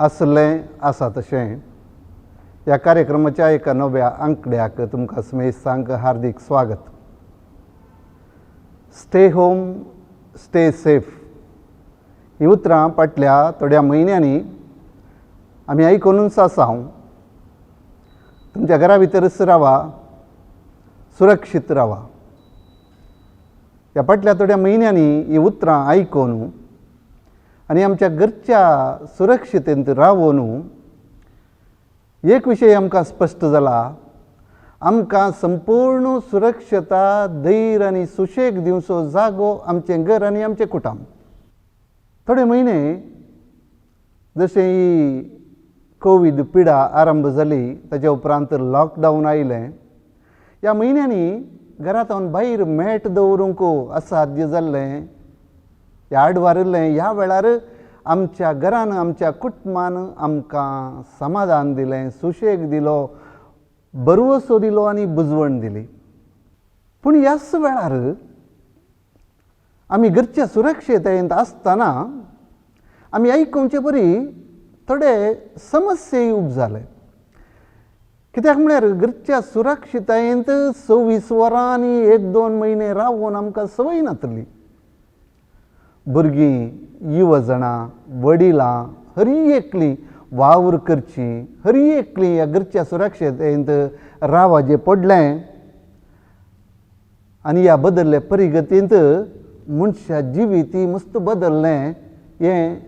असलें आसा तशें ह्या कार्यक्रमाच्या एका नव्या अंकड्याक तुमकां स्मेसांक हार्दिक स्वागत. स्टे होम स्टे सेफ ही उतरां फाटल्या थोड्या म्हयन्यांनी आमी आयकूनच आसात. तुमच्या घरा भितरच रावा, सुरक्षीत रावा. ह्या फाटल्या थोड्या म्हयन्यांनी ही उतरां आयकून आनी आमच्या घरच्या सुरक्षितेंत रावून एक विशय आमकां स्पश्ट जाला. आमकां संपूर्ण सुरक्षता, धैर्य आनी सुशेग दिवचो जागो आमचें घर आनी आमचें कुटुंब. थोडे म्हयने जशें ही कोवीड पिडा आरंभ जाली ताच्या उपरांत लॉकडावन आयलें. ह्या म्हयन्यांनी घरांतल्यान भायर मॅट दवरूंक असाध्य जाल्लें, ह्या आडवारिल्लें. ह्या वेळार आमच्या घरान, आमच्या कुटुंबान आमकां समाधान दिलें, सुशेग दिलो, बरवसो दिलो आनी बुजवण दिली. पूण ह्याच वेळार आमी घरच्या सुरक्षेंत आसतना आमी आयकुचे परी थोडे समस्ये उब जाले. कित्याक म्हळ्यार घरच्या सुरक्षितायेंत 26 वरां आनी 1-2 म्हयने रावून आमकां संवय नातली. भुरगीं, युवजणां, वडिलां हरी एकलीं वावर करची, हरी एकलीं ह्या घरच्या सुरक्षेंत रावचें पडलें. आनी ह्या बदल्ले परिगतींत मनशा जिवीत मस्त बदल्लें हें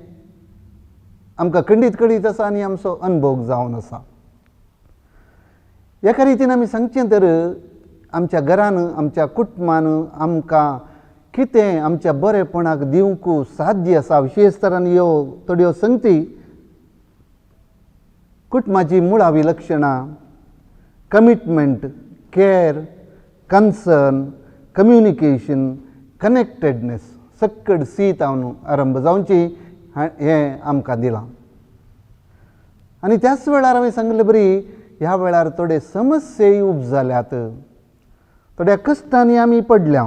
आमकां खंडीत आसा आनी आमचो अनुभव जावन आसा. एका रितीन आमी सांगचें तर आमच्या घरान, आमच्या कुटुंबान आमकां कितें आमच्या बरेपणाक दिवंक साध्य आसा. विशेश तरान ह्यो थोड्यो संगती कुटुंबाची मुळावी लक्षणां, commitment, care, concern, communication, connectedness सकड सीतावन आरंभ जावची हें आमकां दिलां. आनी त्याच वेळार हांवें सांगलें बरी ह्या वेळार थोडे समस्ये उब जाल्यात, थोड्या कश्टांनी आमी पडल्या.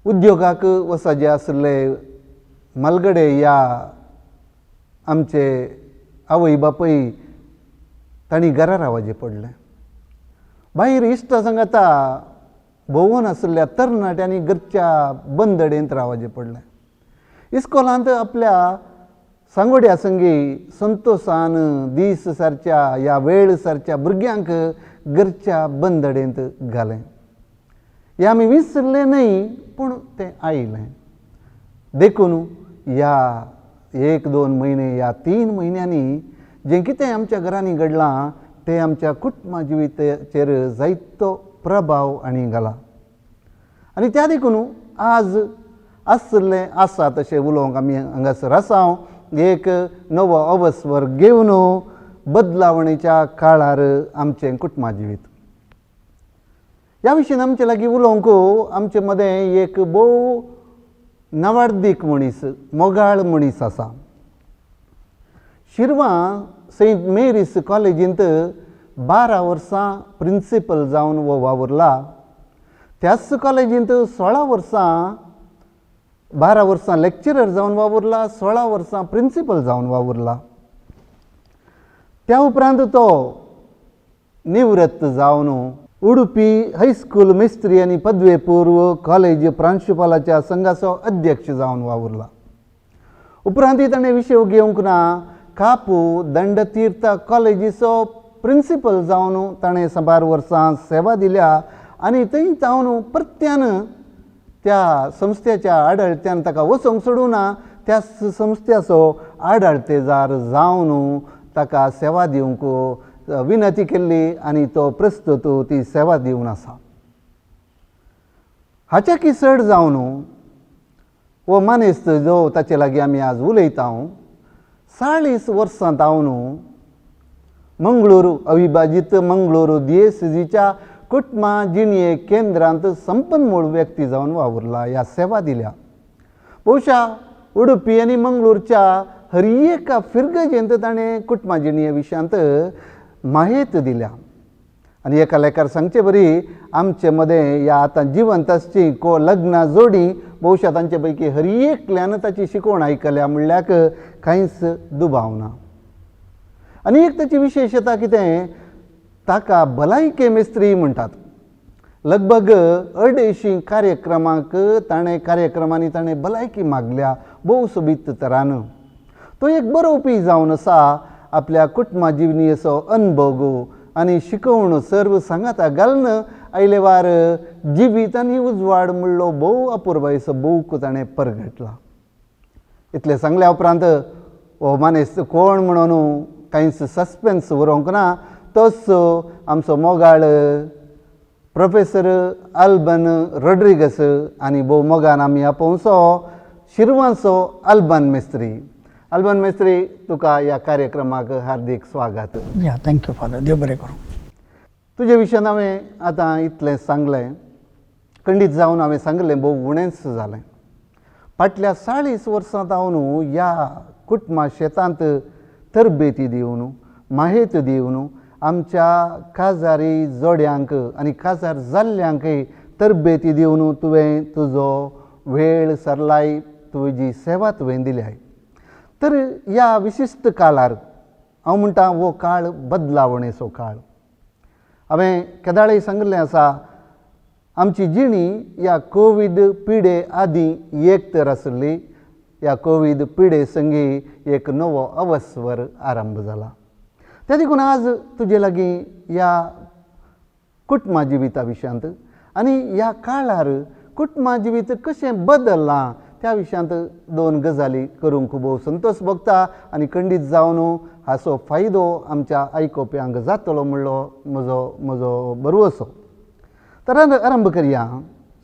उद्योगाक वचचे आसले मलगडे ह्या आमचे आवय बापूय तांणी घरा रावचें पडलें. भायर इश्ट सांगाता भोंवून आशिल्ल्या तरणाट्यांनी घरच्या बंदडेंत रावचें पडलें. इस्कॉलांत आपल्या सांगोड्या संगी संतोशान दीस सारच्या ह्या वेळ सारच्या भुरग्यांक घरच्या बंदडेंत घालें. हें आमी विसरलें न्हय, पूण तें आयलें. देखून ह्या 1-2 म्हयने, ह्या 3 म्हयन्यांनी जें कितें आमच्या घरांनी घडलां तें आमच्या कुटुंबा जिविताचेर जायतो प्रभाव आनी घाला. आनी त्या देखून आज आसलें आसा तशें उलोवंक आमी हांगासर आसा. एक नवो अवस्वर घेवन बदलावणेच्या काळार आमचें कुटुंबा जिवीत ह्या विशयान आमचे लागीं उलोवंक आमचे मदें एक भोव नावाडीक मनीस, मोगाळ मनीस आसा. शिरवां सेंट मेरीस कॉलेजींत 12 वर्सां प्रिंसिपल जावन वो वावुरला. त्याच कॉलेजींत 16 वर्सां 12 वर्सां लेक्चरर जावन वावुरला, 16 वर्सां प्रिंसिपल जावन वावुरला. त्या उपरांत तो निवृत्त जावन उडुपी हायस्कूल मेस्त्री आनी पदवे पूर्व कॉलेज प्रांशुपालाच्या संघाचो अध्यक्ष जावन वावुरला. उपरांत ताणें विशय घेवंक ना कापू दंडतीर्थ कॉलेजीचो प्रिंसिपल जावन ताणें 12 वर्सां सेवा दिल्या. आनी थंय जावन परत्यान त्या संस्थेच्या आडळत्यान ताका वचोंक सोडूं ना. त्या संस्थेचो आडळतेजार जावन ताका सेवा दिवंक विनंती केल्ली आनी तो प्रस्तुत ती सेवा दिवन आसा. हाच्या किसड जावन हो मनीस जो ताचे लागीं आमी आज उलयता 40 वर्सां जावन मंगळूर अविभाजीत मंगळूर DSCच्या कुटुंबा जिणये केंद्रांत संपन्मूळ व्यक्ती जावन वावुरला, ह्या सेवा दिल्या. भोवशा उडुपी आनी मंगळूरच्या हर एका फिरगजेंत ताणें कुटुंबा जिणये विशयांत मायेत दिल्या. आणि एका लेखार सांगचे बरी आमचे मध्ये या आता जिवंत असची को लग्ना जोडी बहुशा तांचे पैकी हर एकल्यान ताची शिकवण आयकल्या म्हणल्याक कांयच दुबाव ना. आनी एक ताची विशेशता कितें ताका भलायके मेस्त्री म्हणटात. लगभग 150 कार्यक्रमांक कार्यक्रमांनी ताणें भलायकी मागल्या भोव सोबीत तरान. तो एक बरोवपी जावन आसा, आपल्या कुटुंबा जिवनी असो अनुभव आनी शिकवण सर्व सांगाता घालन आयले वार जिवीत आनी उजवाड म्हणलो भोव अपुर्बायेचो बूक ताणें परगटला. इतलें सांगल्या उपरांत हो मनीस कोण म्हणून कांयच सस्पेन्स उरोवंक ना. तोच आमचो मोगाळ प्रोफेसर आल्बन रॉड्रिगस आनी भोव मोगान आमी आपोवचो शिरवांचो आल्बन मेस्त्री. आल्बन मेस्त्री, तुका ह्या कार्यक्रमाक हार्दिक स्वागत. या थँक्यू फादर, देव बरें करूं. तुजे विशयान हांवें आतां इतलें सांगलें, खंडीत जावन हांवें सांगलें भोव उणेंच जालें. फाटल्या 40 वर्सां हांव ह्या कुटुंबा शेतांत तरबेती दिवन माहेत दिवन आमच्या काजारी जोड्यांक आनी काजार जाल्ल्यांकय तरबेती दिवन तुवें तुजो वेळ सरलाय तुजी सेवा तुवें दिल्या. तर ह्या विशिश्ट काळार हांव म्हणटा हो काळ बदलावणेचो काळ. हांवें केदाळेय सांगलें आसा, आमची जिणी ह्या कोवीड पिडे आदीं एक तर आसली, ह्या कोवीड पिडे संगी एक नवो अवस्वर आरंभ जाला. त्या देखून आज तुजे लागीं ह्या कुटुंबा जिविता विशयांत आनी ह्या काळार कुटुंबा जिवीत कशें बदललां त्या विशयांत 2 गजाली करूंक भोव संतोश भोगता आनी खंडीत जावन हाचो फायदो आमच्या आयकोप्यांक जातलो म्हणलो म्हजो बरवसो. तर आरंभ करया.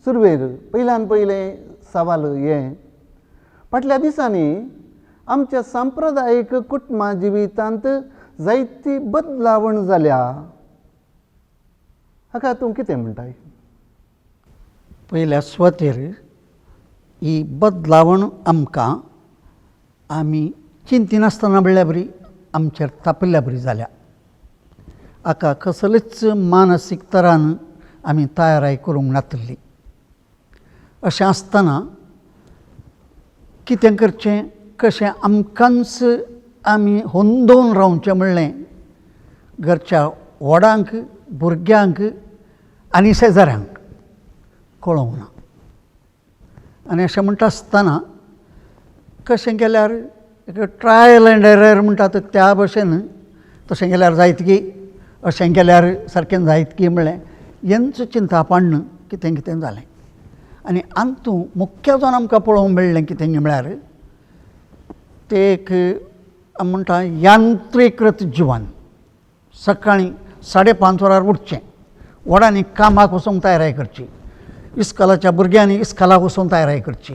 सुरवेर पयल्यान पयलें सवाल हें, फाटल्या दिसांनी आमच्या सांप्रदायीक कुटुंबा जिवितांत जायती बदलावण जाल्या, हाका तूं कितें म्हणटाय? पयल्या सुवातेर ही बदलावण आमकां आमी चिंतिनासतना म्हणल्या बरी आमचेर तापयल्या बरी जाल्या. हाका कसलेच मानसीक तरान आमी तयाराय करूंक नातली. अशें आसतना कितें करचें, कशें आमकांच आमी होंदोवन रावचें म्हणलें घरच्या व्हडांक, भुरग्यांक आनी शेजाऱ्यांक कळोंक ना. आनी अशें म्हणटा आसतना कशें केल्यार एक ट्रायल एंड एरर म्हणटात त्या भशेन तशें केल्यार जायत की, अशें केल्यार सारकें जायत की म्हणलें हेंच चिंता पाडन कितें कितें जालें. आनी अंतू मुख्य जावन आमकां पळोवंक मेळ्ळें कितें म्हळ्यार तें एक म्हणटा यांत्रीकृत जिवन. सकाळीं 5:30 वरार उठचें, व्हडांनी कामाक वचूंक तयारी करची, इस्कॉलाच्या भुरग्यांनी इस्कॉलाक वचून तयारी करची,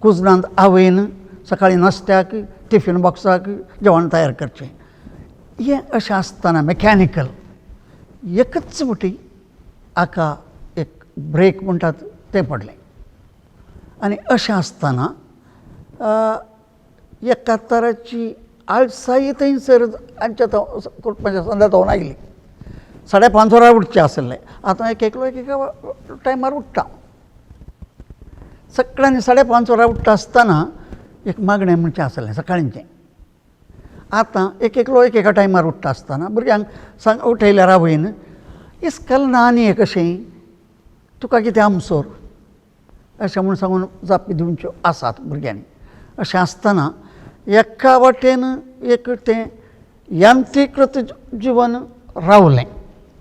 कुजनांत आवयन सकाळीं नाश्त्याक टिफीन बॉक्साक जेवण तयार करचें. हें अशें आसतना मॅकॅनिकल एकच फावटी हाका एक ब्रेक म्हणटात तें पडलें. आनी अशें आसतना एका तराची आळसाय थंयसर आमच्या कुटुंबाच्या संदातावन आयली. 5:30 वरार उठचें आसलें, आतां एक टायमार उठ्ठा. सकाळीं 5:30 वरार उठ्ठा आसतना एक मागणें म्हणचें आसलें सकाळींचें. आतां एका टायमार उठ्ठा आसतना भुरग्यांक उठयल्यार आवयन इस्कॉल ना न्ही हें कशें, तुका कितें आमसोर अशें म्हूण सांगून जापी दिवच्यो आसात भुरग्यांनी. अशें आसतना एका वाटेन एक तें यांत्रीकृत जिवन रावलें,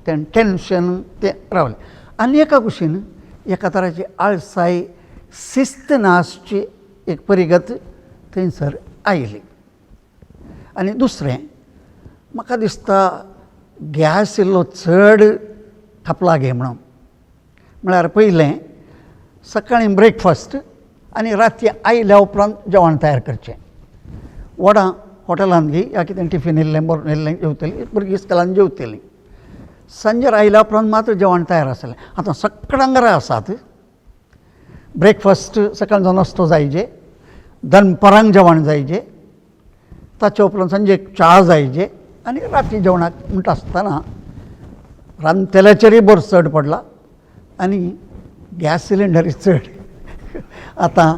तें टेन्शन तें रावलें. आनी एका कुशीन एका तराची आळसाय शिस्त नासची एक परिगत थंयसर आयली. आनी दुसरें म्हाका दिसता गॅस इल्लो चड थापला गे म्हणून. म्हळ्यार पयलें सकाळीं ब्रेकफास्ट आनी राती आयल्या उपरांत जेवण तयार करचें. व्हडां हॉटेलांत घे या कितें टिफीन इल्लें बरें इल्लें जेवतलीं, भुरगीं इस्कॉलान जेवतलीं. सांजेर आयल्या उपरांत मात्र जेवण तयार आसलें. आतां सकाळांगरां आसात, ब्रेकफास्ट सकाळचो नास्तो जायचे, दनपारांक जेवण जायचें, ताचे उपरांत सांजेक च्या जायचे आनी राती जेवणाक म्हणटा आसतना रांदतेल्याचेरय बरो चड पडला आनी गॅस सिलिंडर चड आतां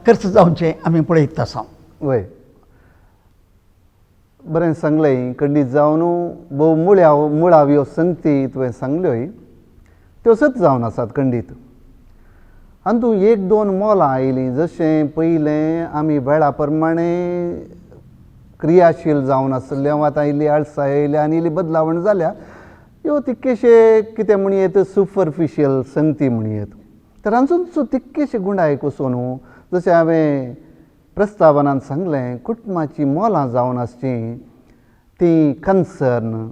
खर्च जावचें आमी पळयत आसा. वय बरें सांगलें. खंडीत जावन भोव मुळाव्यो संगती तुवें सांगल्योय त्यो सत जावन आसात खंडीत. हातूंत एक दोन मोलां आयलीं. जशें पयलें आमी वेळा प्रमाणे क्रियाशील जावन आसले, आतां इल्ली आळसाय येयल्या आनी इल्ली बदलावण जाल्या. ह्यो तितकेशे कितें म्हणयेत सुपरफिशियल संगती म्हणयेत. तर हांचो तितकेशे गुणायक असो न्हू. जशें हांवें प्रस्तावनांत सांगलें, कुटुंबाची मोलां जावन आसचीं ती कन्सर्न,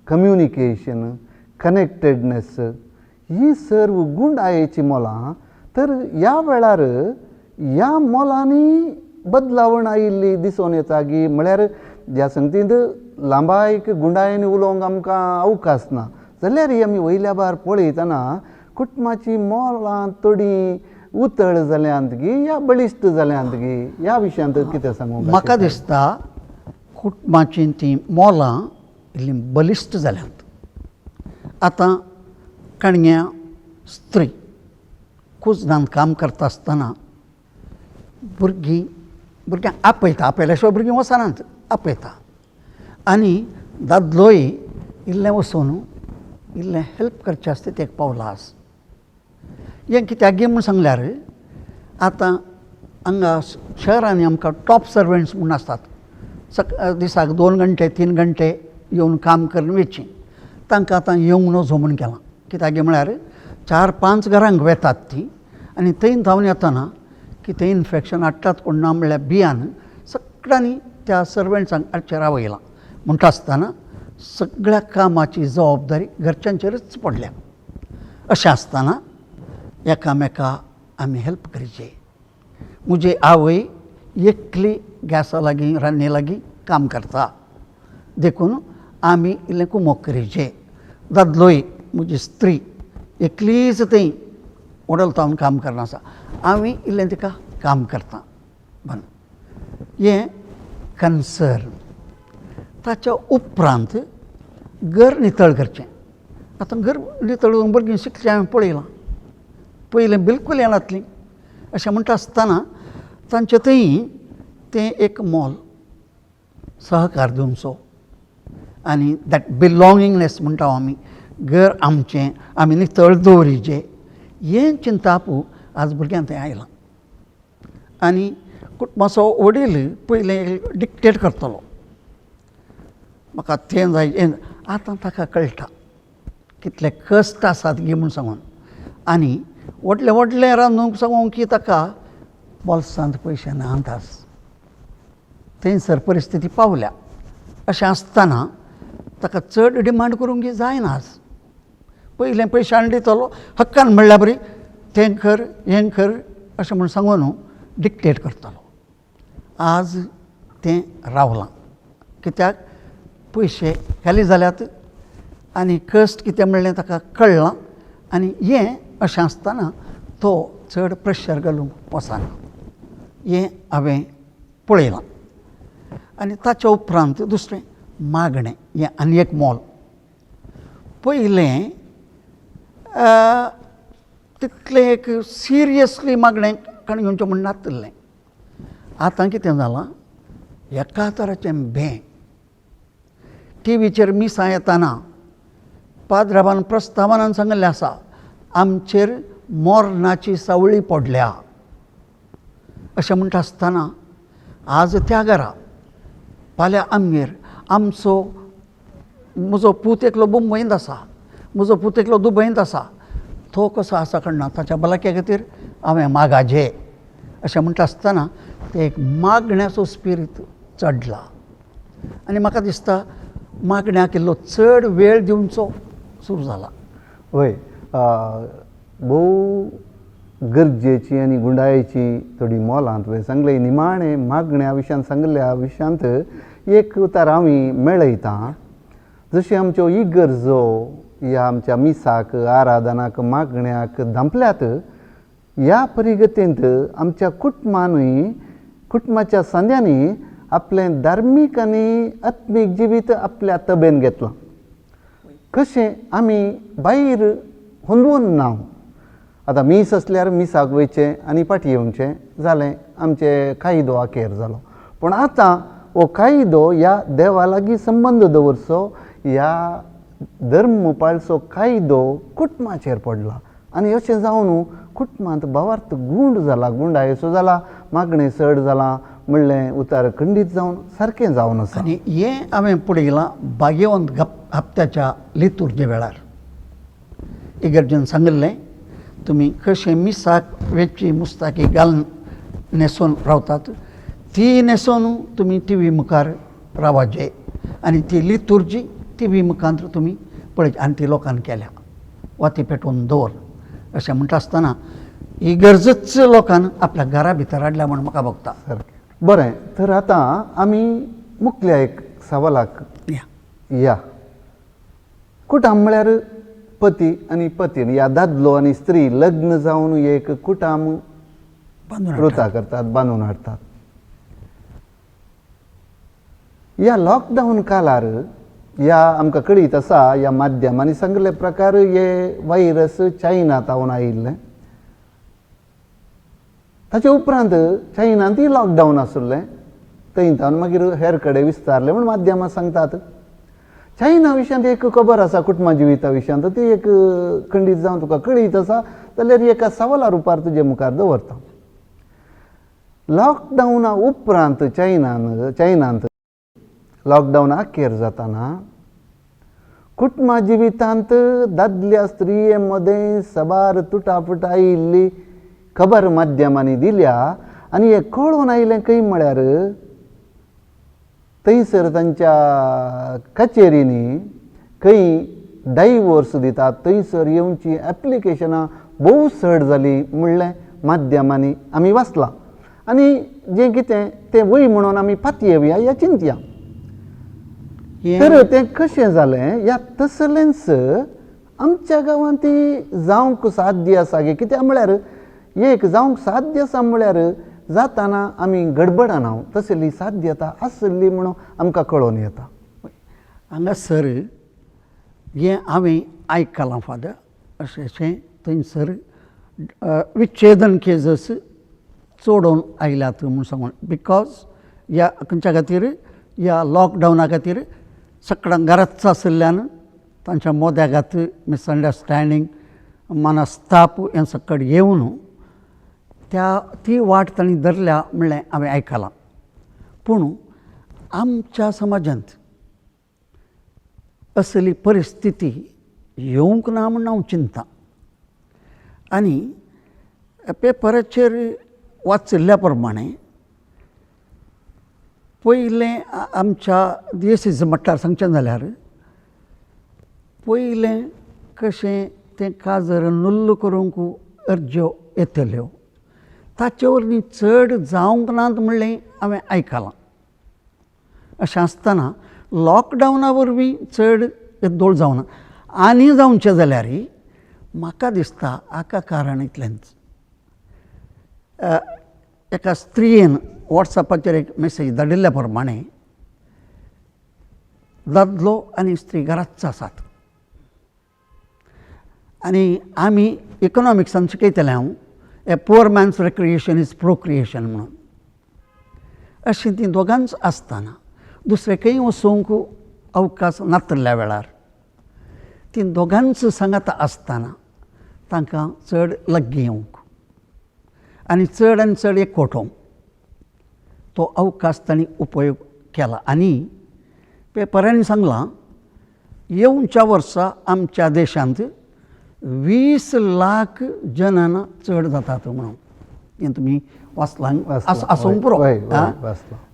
कम्युनिकेशन, कनेक्टेडनेस ही सर्व गुणायेचीं मोलां. तर ह्या वेळार ह्या मोलांनी बदलावण आयिल्ली दिसून येता की म्हळ्यार ज्या संगतींत लांबायक गुणायेन उलोवंक आमकां अवकाश ना जाल्यार आमी वयल्या भायर पळयतना कुटुंबाची मोलां थोडीं उतळ जाल्यांत गी या बळिश्ट जाल्यांत गी ह्या विशयांत कितें सांगूंक? म्हाका दिसता कुटुंबाचीं तीं मोलां इल्लीं बलिश्ट जाल्यांत. आतां कणग्या स्त्री कुजनांत काम करता आसतना भुरग्यांक आपयल्या शिवाय भुरगीं वचनात, आपयता. आनी दादलोय इल्लें वचून इल्लें हेल्प करचें आसता तें एक पावलास. हें कित्याक गे म्हूण सांगल्यार आतां हांगा शहरांनी आमकां टॉप सर्वंट्स म्हूण आसतात. दिसाक 2 घंटे 3 घंटे येवन काम करून वयचीं. तांकां आतां येवंक नजो म्हूण केलां. कित्याक गे म्हळ्यार 4-5 घरांक वेतात तीं आनी थंय धांवन येतना कितें इन्फेक्शन हाडटात कोण ना म्हणल्यार भियान सगळ्यांनी त्या सर्वंट्सांक हाडचेर आवयलां. म्हणटा आसतना सगळ्या कामाची जबाबदारी घरच्यांचेरच पडल्या. अशें आसतना एकामेकाक आमी हेल्प करचें. म्हजी आवय एकली गॅसा लागीं रान्नी लागीं काम करता देखून आमी इल्लें कुमोग करचें. दादलोय म्हजी स्त्री एकलीच थंय वडलतावन काम करनासा, आमी इल्लें तिका काम करता. हें कन्सर्न. ताच्या उपरांत घर नितळ करचें. आतां घर नितळ करून भुरगीं शिकचें हांवें पळयलां. पयलें बिलकूल येनासलीं. अशें म्हणटा आसतना तांचे थंय तें एक मोल सहकार दिवचो आनी दॅट बिलॉंगिंगनेस म्हणटा आमी घर आमचें आमी नितळ दवरिचें हें चिंतापू आज भुरग्यां थंय आयलां. आनी कुटुंबाचो वडील पयलें डिक्टेट करतलो म्हाका तें जाय हें. आतां ताका कळटा कितले कश्ट आसात गे म्हूण सांगून. आनी व्हडलें व्हडलें रांदूंक सांगूंक की ताका बोल्सांत पयशे नात आज. थंयसर परिस्थिती पावल्या. अशें आसतना ताका चड डिमांड करूंक जायना आज. पयलें पयशे हाडून दितलो हक्कान म्हणल्यार बरी तें कर हें कर अशें म्हूण सांगून डिक्टेट करतलो. आज तें रावलां. कित्याक पयशे खाली जाल्यात आनी कश्ट कितें म्हणलें ताका कळ्ळां. आनी हें अशें आसतना तो चड प्रेशर घालूंक वचना. हें हांवें पळयलां. आनी ताच्या उपरांत दुसरें मागणें. हें आनी एक मोल. पयलें तितलें एक सिरियसली मागणें कणग्यांचें म्हण नासलें. आतां कितें जालां एका तराचें भें. टीव्हीचेर मिसां येतना पाद्राबान प्रस्तावनान सांगलें आसा आमचेर मोर्नाची सावळी पडल्या अशें म्हणटा आसतना आज त्या घरा फाल्यां आमगेर म्हजो पूत एकलो मुंबयंत आसा, म्हजो पूत एकलो दुबयंत आसा. तो कसो आसा कळना. ताच्या भलायके खातीर हांवें मागाचें अशें म्हणटा आसतना तें एक मागण्याचो स्पिरीट चडला. आनी म्हाका दिसता मागण्याक इल्लो चड वेळ दिवचो सुरू जाला. वय भोव गरजेची आनी गुंडायेची थोडी मोलां तुवें सांगलें. निमाणें मागण्या विशयान सांगल्या विशयांत एक उतार हांव मेळयतां. जशी आमच्यो इगर्जो ह्या आमच्या मिसाक आराधनाक मागण्याक धांपल्यात ह्या परिगतेंत आमच्या कुटुंबानूय कुटुंबाच्या सांद्यांनी आपलें धार्मीक आनी आत्मीक जिवीत आपल्या तबेन घेतलां. कशें आमी भायर हुंदवून ना. आतां मीस असल्यार मिसाक वयचें आनी फाटीं येवचें जालें, आमचे कायदो आखेर जालो. पूण आतां हो कायदो ह्या देवा लागीं संबंद दवरचो, ह्या धर्म पाळचो कायदो कुटुंबाचेर पडला. आनी अशें जावन कुटुंबांत भावार्थ गूंड जाला, गुंडायेचो जाला, मागणें चड जालां म्हणलें उतार खंडीत जावन सारकें जावन आसा. आनी हें हांवें पळयलां भाग्यवंत हप्त्याच्या लितुर्जे वेळार इगर्जेन सांगिल्लें, तुमी कशें मिसाक वेची मुस्ताकी घालून न्हेसोवन रावतात, ती न्हेसोवन तुमी टी व्ही मुखार रावाजे आनी ती लितुर्जी टी व्ही मुखांत तुमी पळयचे आनी ती लोकांनी केल्या. वाती पेटोवन दवर अशें म्हणटा आसतना ही गरजच लोकांन आपल्या घरा भितर हाडल्या म्हूण म्हाका भोगता. बरें, तर आतां आमी मुखल्या एक सवालाक या. कुटाम म्हळ्यार पती आनी पत्नी, ह्या दादलो आनी स्त्री लग्न जावन एक कुटाम वृता करतात, बांदून हाडतात. ह्या लॉकडावन काळार ह्या आमकां कळीत आसा, ह्या माध्यमांनी सांगले प्रकार हे वायरस चायनांतावन आयिल्लें. ताचे उपरांत चायनांतय लॉकडावन आसुल्लें, थंयतावन मागीर हेर कडेन विस्तारलें म्हूण माध्यमां सांगतात. चायना विशयांत एक खबर आसा कुटुंबा जिविता विशयांत, ती एक खंडीत जावन तुका कळीत आसा जाल्यार एका सवाला रुपार तुजे मुखार दवरता. लॉकडावना उपरांत चायनांत लॉकडावना अखेर जाताना कुटुंबा जिवितांत दादल्या स्त्रिये मदें सबार तुटाफुट आयिल्ली खबर माध्यमांनी दिल्या. आनी हें कळून आयलें खंय म्हळ्यार थंयसर तांच्या कचेरींनी खंय डायवोर्स दितात, थंयसर येवची एप्लिकेशनां भोव चड जालीं म्हणलें माध्यमांनी आमी वाचलां. आनी जें कितें तें वय म्हणून आमी फाटीं येवया ह्या चिंतया. तर तें कशें जालें, ह्या तसलेंच आमच्या गांवांत जावंक साध्य आसा गे. कित्याक म्हळ्यार एक जावंक साध्य आसा म्हळ्यार जाताना आमी गडबडाना तसली साध्यता आसली म्हणून आमकां कळोन येता. हांगासर हें हांवें आयकलां फादर, अशें थंयसर विच्छेदन केसीस चोडोवन आयल्यात म्हूण सांगून. बिकॉज ह्या खंयच्या खातीर ह्या लॉकडावना खातीर सगळ्यांक घराच आशिल्ल्यान तांच्या मोद्यागात मिसअंडरस्टँडींग, मनस्ताप हें सकट येवन ती वाट तांणी धरल्या म्हणलें हांवें आयकलां. पूण आमच्या समाजांत असली परिस्थिती येवंक ना म्हूण हांव चिंतां. आनी पेपराचेर वाचिल्ल्या प्रमाणें पयलें आमच्या DSC मट्टार सांगचें जाल्यार पयलें कशें तें काजर नुल्ल करूंक अर्ज्यो येतल्यो, ताचे वरवीं चड जावंक नात म्हणलें हांवें आयकलां. अशें आसतना लॉकडावना वरवीं चड येद्दोळ जावना. आनी जावचें जाल्यार म्हाका दिसता हाका कारण इतलेंच. एका स्त्रियेन वॉट्सॅपाचेर एक मेसेज धाडिल्ल्या प्रमाणें दादलो आनी स्त्री घराच आसात. आनी आमी इकॉनॉमिक्सान शिकयतलें हांव, a poor man's recreation is procreation म्हणून. अशीं तीं दोगांच आसतना दुसरें खंय वचूंक अवकाश नासल्या वेळार तीं दोगांच सांगात आसतना तांकां चड लग्गी येवंक आनी चड एकवटोवंक तो अवकाश तांणी उपयोग केला. आनी पेपरांनी सांगलां येवच्या वर्सा आमच्या देशांत 20 लाख जनांना चड जातात म्हणून. हें तुमी वाचलां आसूंक पुरो.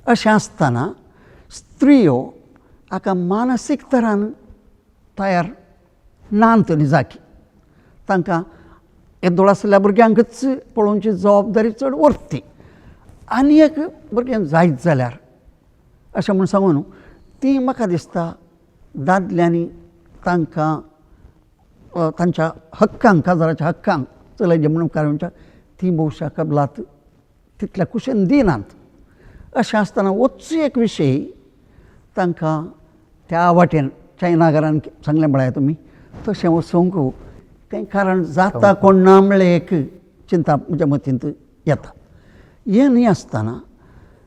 अशें आसतना स्त्रियो हाका मानसीक तरान तयार नात निजाकी. तांकां येद्दोळ आसलेल्या भुरग्यांकच पळोवची जबाबदारी चड उरता. आनी एक भुरग्यांक जायत जाल्यार अशें म्हूण सांगून ती म्हाका दिसता दादल्यांनी तांकां तांच्या हक्कांक, काजराच्या हक्कांक चलयचें म्हणून कारण ती भोवशा कबलात तितल्या कुशेन दिनात. अशें आसतना वचचो एक विशय तांकां त्या वाटेन चायनागरान सांगलें म्हळ्यार तुमी तशें वचोंक तें कारण जाता कोण ना म्हणलें एक चिंता म्हज्या मतींत येता. हें न्ही आसतना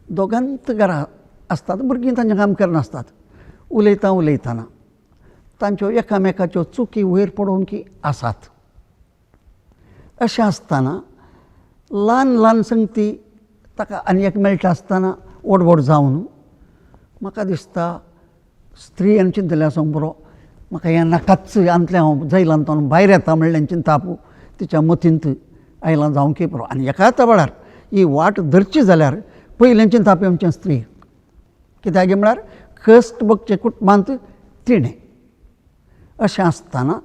दोगांत घरां आसतात, भुरगीं तांचें काम करनासतात, उलयतना तांच्यो एकामेकाच्यो चुकी वयर पडोवंकी आसात. अशें आसतना ल्हान ल्हान संगती ताका आनी एक मेळटा आसतना ओडवोड जावन म्हाका दिसता स्त्रियेन चिंतलें आसूंक बरो, म्हाका हें नाकाच आंतलें हांव जैलांतून भायर येता म्हणलें चिंता आपूं तिच्या मतींत आयलां जावंकी बरो. आनी एकाच वेळार ही वाट धरची जाल्यार पयलें चिंतापी आमचें स्त्री. कित्याक म्हळ्यार कश्ट भोगचे कुटुंबांत तिणें. अशें आसतना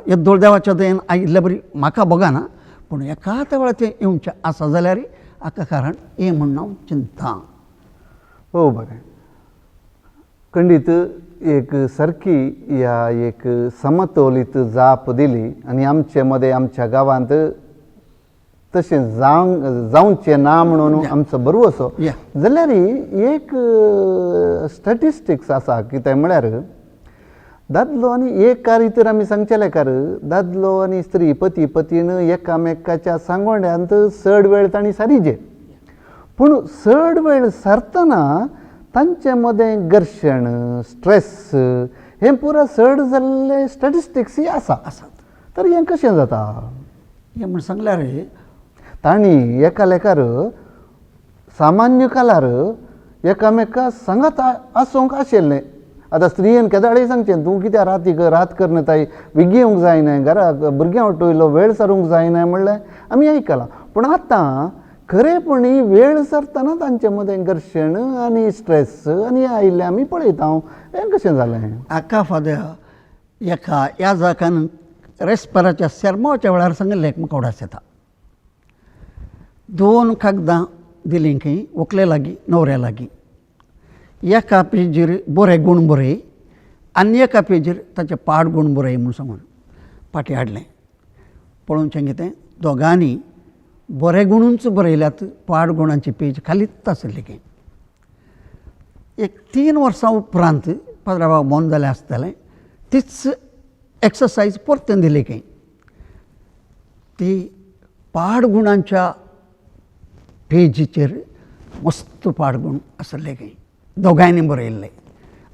येद्दोळ देवाच्या दयेन आयिल्ल्या बरी म्हाका भोगाना, पूण एकाच वेळार तें येवचें आसा जाल्यार हाका कारण हें म्हणून हांव चिंतां. हो बरें. खंडीत एक सारकी ह्या एक समतोलीत जाप दिली आनी आमचे मदें आमच्या गांवांत तशें जावचें ना म्हणून आमचो बरो असो जाल्यार एक स्टॅटिस्टिक्स आसा. कितें म्हळ्यार दादलो आनी एक कार आमी सांगचेले कार दादलो आनी स्त्री पती पतीन एकामेकाच्या सांगोड्यांत चड वेळ तांणी सारिजे, पूण चड वेळ सारतना तांचे मदें घर्शण स्ट्रेस हें पुरो चड जाल्ले स्टॅटिस्टिक्सूय आसात. तर हें कशें जाता? हें म्हण सांगल्यार तांणी एका लेखार सामान्य कालार एकामेका सांगत आसूंक आशिल्लें. आतां स्त्रियेन केदाळी सांगचें तूं कित्याक रात करना ताई विगी येवंक जायना, घरा भुरग्यां उठयलो वेळ सारूंक जायना म्हणलें आमी आयकलां. पूण आतां खरेपणी वेळ सरतना तांचे मदें घर्शण आनी स्ट्रेस आनी आयिल्लें आमी पळयता. हें कशें जालें? हाका फाद्या एका ह्या जाकान रेस्पेराच्या सेर्माच्या वेळार सांगलें म्हाका उडास येता. 2 कागदां दिलीं खंय व्हंकले लागीं न्हवऱ्या लागीं. एका पेजीर बरे गूण बरय आनी एका पेजीर ताचे पाड गूण बरय म्हूण सांगून पाटी हाडलें. पळोवचें कितें दोगांनी बरे गुणूच बरयल्यात, पाड गुणांची पेज खालीच आसली खंय. एक 3 वर्सां उपरांत पात्रांव मोन जालें आसतलें तीच एक्सरसायज परतून दिली खंय. ती पाड गुणांच्या पेजीचेर मस्त पाड गुण आसले खंय, दोगांयनी बरयल्ले.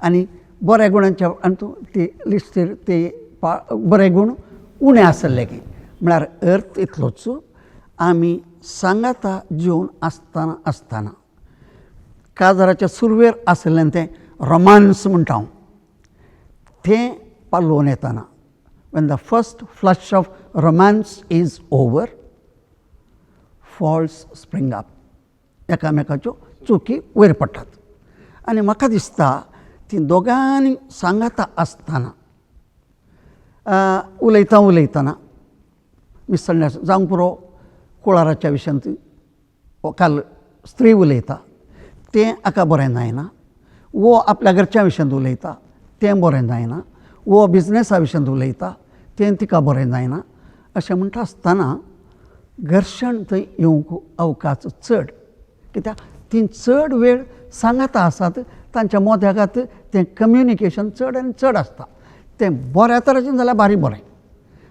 आनी बऱ्या गुणांच्या ती लिस्टीर ते बरे गुण उणे आसले खंय. म्हळ्यार अर्थ इतलोच, आमी सांगाता जिवन आसतना काजाराच्या सुरवेर आसलें तें रोमान्स म्हणटा हांव, तें पालोवन येताना when the first flush of romance is over, faults spring up. एकामेकाच्यो चुकी वयर पडटात. आनी म्हाका दिसता ती दोगांनी सांगाता आसतना उलयतना मिसळ्ळें जावंक पुरो कुळाराच्या विशयांत काल स्त्री उलयता तें हाका बरें जायना, वो आपल्या घरच्या विशयांत उलयता तें बरें जायना, वो बिजनेसा विशयांत उलयता तें तिका बरें जायना. अशें म्हणटा आसतना घर्शण थंय येवंक अवकाश चड. कित्याक ती चड वेळ सांगाता आसात, तांच्या मोद्यागात तें कम्युनिकेशन चड आनी चड आसता. तें बऱ्या तरेचें जाल्यार बारी बरें,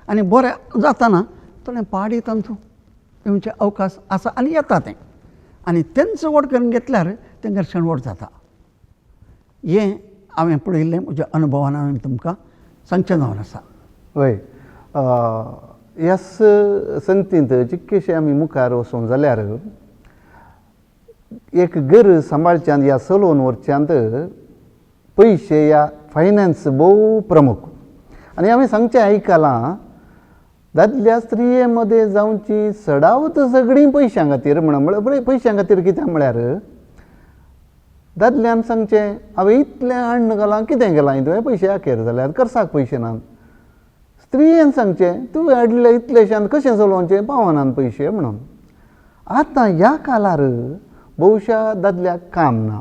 आनी बरें जाताना थोडें पाड तांचो येवचे अवकाश आसा आनी येता तें. आनी तेंच व्हड करून घेतल्यार तें घर्शण व्हड जाता. हें हांवें पळयल्लें म्हज्या अनुभवान हांवें तुमकां सांगचें जावन आसा. हय. ह्या संगतींत जितकेशे आमी मुखार वचूं जाल्यार एक घर सांबाळच्यांत या चलोवन व्हरच्यांत पयशे या फायनान्स भोव प्रमुख. आनी हांवें सांगचें आयकलां दादल्या स्त्रिये मदें जावची सडावत सगळीं पयशां खातीर म्हणून पयशां खातीर कित्याक म्हळ्यार दादल्यान सांगचें हांवें इतलें हाडून घालां कितें केलां तुवें पयशे आखेर जाल्यार कर्साक पयशे नात. स्त्रियेन सांगचें तुवें हाडले इतलेशान कशें चलोवचें पावनात पयशे म्हणून. आतां ह्या कालार भोवशा दादल्याक काम ना,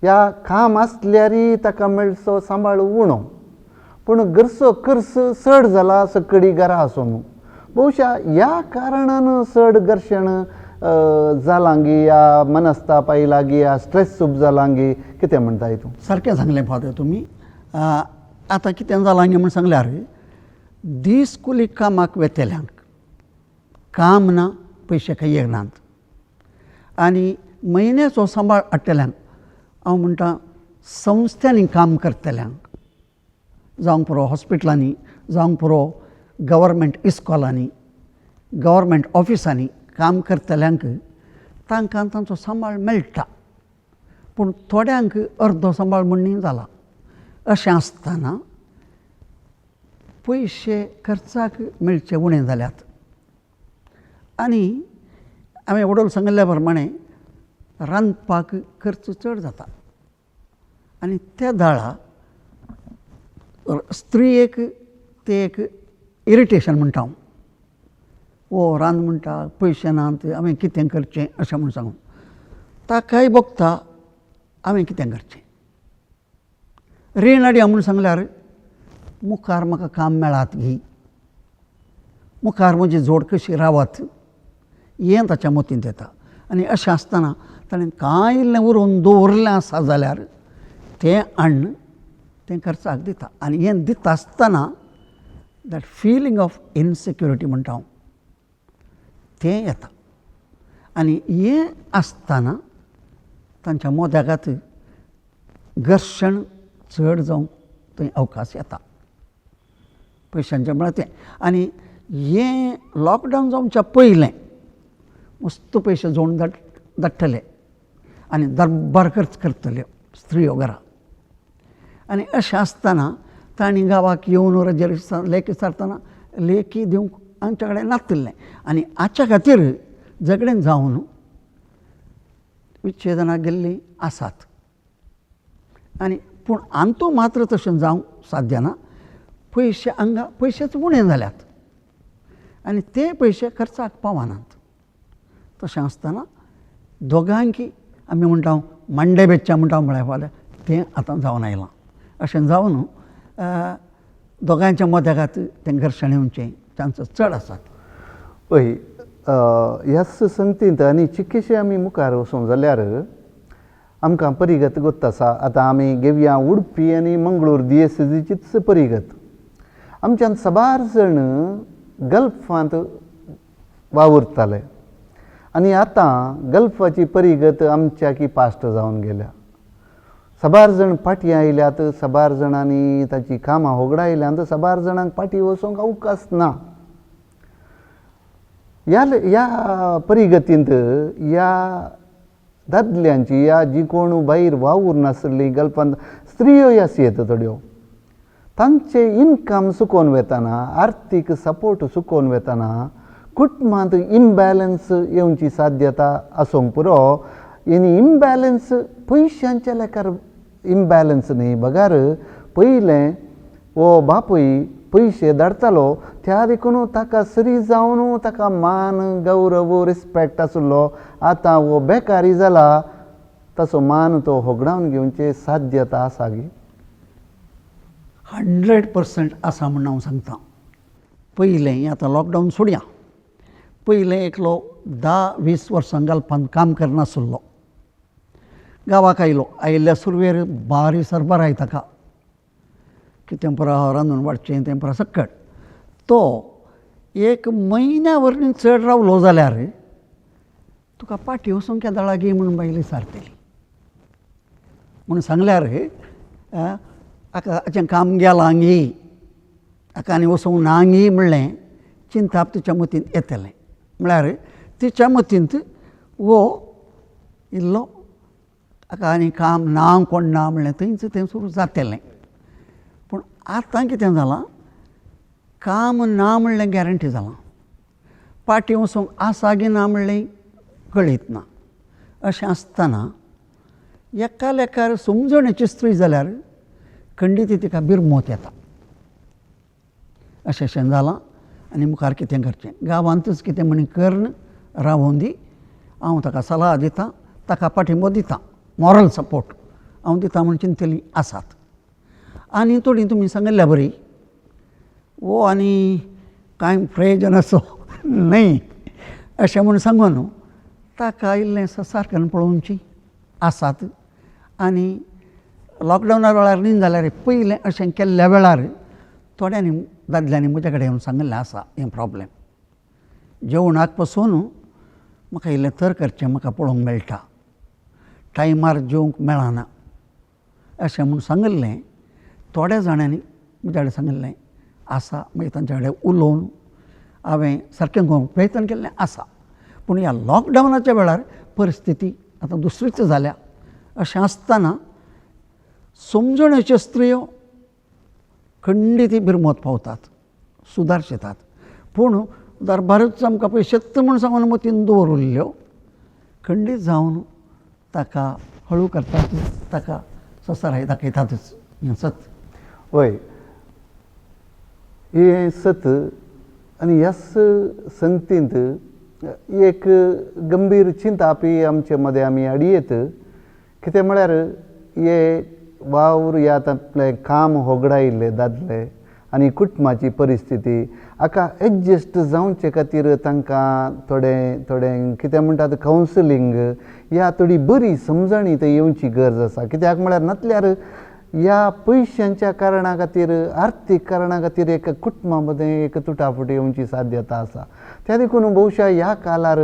ह्या काम आसल्यारय ताका मेळचो सांबाळ उणो, पूण घरचो खर्च चड जाला सकडी घरा आसून. भोवशा ह्या कारणान चड घर्शण जालां गी, या मनस्ताप आयला गी, या स्ट्रेस सूप जालां गी, कितें म्हणटाय तूं? सारकें सांगलें फादर तुमी. आतां कितें जालां गे म्हूण सांगल्यार दीस कुली कामाक वेतेल्यांक काम ना पयशे काही येनात आनी म्हयन्याचो सांबाळ हाडटल्यांक हांव म्हणटा संस्थांनी काम करतल्यांक जावंक पुरो हॉस्पिटलांनी जावंक पुरो गव्हर्मेंट इस्कॉलांनी गव्हर्मेंट ऑफिसांनी काम करतल्यांक तांकां तांचो सांबाळ मेळटा पूण थोड्यांक अर्दो सांबाळ म्हणून जाला अशें आसतना पयशे खर्चाक मेळचे उणें जाल्यात आनी हांवें वडोल सांगिल्ल्या प्रमाणें रांदपाक खर्च चड जाता आनी त्या दाळा स्त्रियेक तें एक इरिटेशन म्हणटा हांव वो रांद म्हणटा पयशे नात हांवें कितें करचें अशें म्हूण सांगून ताकाय बगता हांवें कितें करचें रीण हाडया म्हूण सांगल्यार मुखार म्हाका काम मेळात गी मुखार म्हजी जोड कशी रावत हें ताच्या मतींत येता आनी अशें आसतना ताणें कांय इल्लें उरोवन दवरलें आसा जाल्यार तें हाडून तें खर्चाक दिता आनी हें दिता आसतना दॅट फिलींग ऑफ इनसिक्युरिटी म्हणटा हांव तें येता आनी हें आसतना तांच्या मोद्यागात घर्शण चड जावंक थंय अवकाश येता पयशांचें म्हळ्यार तें आनी हें लॉकडावन जावच्या पयलें मस्त पयशे जोडून धाडटले आनी दरबार खर्च करतल्यो स्त्रियो घरा आनी अशें आसतना तांणी गांवाक येवन रजेर लेखी सारतना लेखी दिवंक आमच्या कडेन नासलें आनी हाच्या खातीर झगडें जावन विच्छेदनाक गेल्लीं आसात आनी पूण हांतू मात्र तशें जावंक साध्य ना पयशे हांगा पयशेच उणें जाल्यात आनी ते पयशे खर्चाक पावनात तशें आसतना दोगांयकी आमी म्हणटा मांडे बेच्च्या म्हणटा म्हळ्यार फाल्यां तें आतां जावन आयलां अशें जावन दोगांयच्या मद्यागात तें घर्शण येवचें चान्सीस चड आसात पळय ह्याच संगतींत आनी चिक्केशे आमी मुखार वचूं जाल्यार आमकां परिगत गोत्त आसा आतां आमी घेवया उडपी आनी मंगळूर DSCचीच परिगत आमच्यान साबार जण गल्फांत वावुरताले आनी आतां गल्फाची परिगत आमच्याकी पास्ट जावन गेल्या साबार जाण फाटीं आयल्यात साबार जाणांनी ताची कामां होगडायल्यांत साबार जाणांक फाटीं वचोंक अवकाश ना ह्या परिगतींत ह्या दादल्यांची ह्या जी कोण भायर वावूर नासली गल्फांत स्त्रियो आसयेत थोड्यो तांचे इनकम सुकोवन वेताना आर्थीक सपोर्ट सुकोवन वेताना कुटुंबांत इम्बॅलन्स येवची साध्यता आसूंक पुरो आनी इम्बॅलन्स पयशांच्या लेखार इम्बॅलन्स न्ही बगार पयलें वो बापूय पयशे धाडटालो त्या देखून ताका सरी जावन ताका मान गौरव रिस्पेक्ट आसलो आतां वो बेकारी जाला ताचो मान तो होगडावन घेवचे साध्यता आसा गी 100% आसा म्हूण हांव सांगतां पयलें आतां लॉकडावन सोडया पयलें एकलो 10-20 वर्सां गल्फांत काम करनासलो गांवाक आयलो आयिल्ल्या सुरवेर बारी सरबराय ताका कितें पुरो रांदून वाडचें तें पुरो सकट तो एक म्हयन्या वरवीं चड रावलो जाल्यार तुका पाटी वचूंक केदाळा गे म्हणून बायल विचारतली म्हणून सांगल्यार हाका हाचें काम गेलां गी हाका आनी वचोंक ना गी म्हणलें चिंताप तिच्या मतींत येतलें म्हळ्यार तिच्या मतींत वो इल्लो हाका आनी काम ना कोण ना म्हणलें थंयच तें सुरू जातलें पूण आतां कितें जालां काम ना म्हणलें गॅरंटी जालां पाटी वचोंक आसा गी ना म्हणलें कळीत ना अशें आसतना एका लेखार समजणेची स्त्री जाल्यार खंडीत तिका बिरमोत येता अशें जालां आनी मुखार कितें करचें गांवांतच कितें म्हणी कर्ण रावोवन दी हांव ताका सलाह दितां ताका पाठिंबो दितां मॉरल सपोर्ट हांव दितां म्हूण चिंतली आसात आनी थोडी तुमी सांगिल्ल्या बरी वो आनी कांय प्रयोजन असो न्हय अशें म्हूण सांगून ताका इल्लें सारकें पळोवची आसात आनी लॉकडावना वेळार न्ही जाल्यार पयलें अशें केल्ल्या वेळार थोड्यांनी दादल्यांनी म्हजे कडेन येवन सांगिल्लें आसा हें प्रॉब्लेम. जेवणाक पासून म्हाका इल्लें तर करचें म्हाका पळोवंक मेळटा, टायमार जेवंक मेळना अशें म्हूण सांगिल्लें. थोड्या जाणांनी म्हजे कडेन सांगिल्लें आसा. मागीर तांचे कडेन उलोवन हांवें सारकें करूंक प्रयत्न केल्लें आसा. पूण ह्या लॉकडावनाच्या वेळार परिस्थिती आतां दुसरीच जाल्या. अशें आसतना समजण्याच्यो स्त्रियो खंडीत बिरमत पावतात, सुदार शेतात. पूण दरबारूच आमकां पळय शेत म्हूण सांगून मतीन दवरिल्ल्यो खंडीत जावन ताका हळू करतात, ताका ससराय दाखयतातच. हें सत. वय हे सत. आनी ह्याच संगतींत एक गंभीर चिंता आमचे मदें आमी हाडयेत. कितें म्हळ्यार हे वावर ह्यात आपलें काम होगडायिल्ले दादले आनी कुटुंबाची परिस्थिती हाका एडजस्ट जावचे खातीर तांकां थोडें कितें म्हणटात कावन्सिलींग ह्या थोडी बरी समजणी थंय येवची गरज आसा. कित्याक म्हळ्यार नातल्यार ह्या पयशांच्या कारणा खातीर, आर्थीक कारणा खातीर एक कुटुंबा मदें एक तुटाफुटी येवची साध्यता आसा. त्या देखून भोवशा ह्या काळार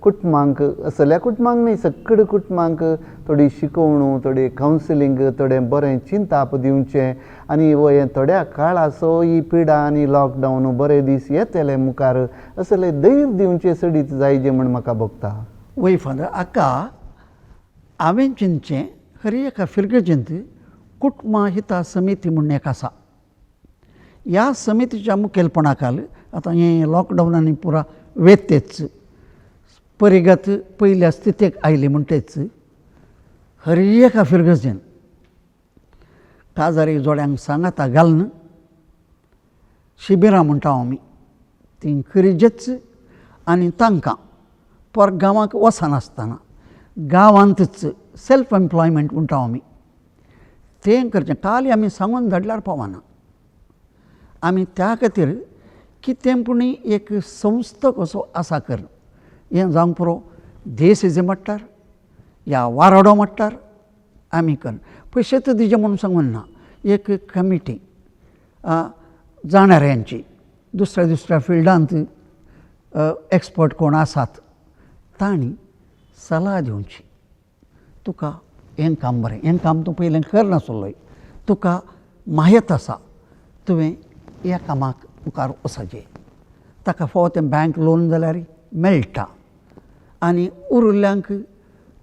कुटुंबांक, असल्या कुटुंबांक न्ही सकड कुटुंबांक थोडी शिकवणू, थोडी कावन्सिलींग, थोडें बरें चिंताप दिवचें. आनी हे थोड्या काळाचो ही पिडा आनी लॉकडावन बरे दीस येतले मुखार असलें धैर्य दिवचें सडीत जायचें म्हूण म्हाका भोगता. वय फादर, हाका हांवें चिंतचें खरी एका फिरके चिंत कुटुंबा हिता समिती म्हणून एक आसा. ह्या समितीच्या मुखेलपणा खाला आतां हें लॉकडावनांनी पुरा वेतेच परिगत पयल्या स्थितीक आयली म्हणटेच खरी एका फिरगतीन काजारी जोड्यांक सांगाता घालून शिबिरां म्हणटा आमी ती खरीजेच. आनी तांकां परगांवांक वचनासतना गांवांतच सेल्फ एम्प्लॉयमेंट म्हणटा आमी तें करचें. काल आमी सांगून धाडल्यार पावना. आमी त्या खातीर कितें पूण एक संस्था कसो आसा कर. हें जावंक पुरो देसिजे म्हणटार या वाराडो म्हणटार आमी कर. पयशेच दिजे म्हणून सांगून ना. एक कमिटी जाणाऱ्यांची दुसऱ्या फिल्डांत एक्सपर्ट कोण आसात तांणी सलाह दिवची. तुका हें काम बरें, हें काम तूं पयलें करनासलोय, तुका माहीत आसा, तुवें ह्या कामाक मुखार वचचें. ताका फावो तें बँक लोन जाल्यार मेळटा. आनी उरिल्ल्यांक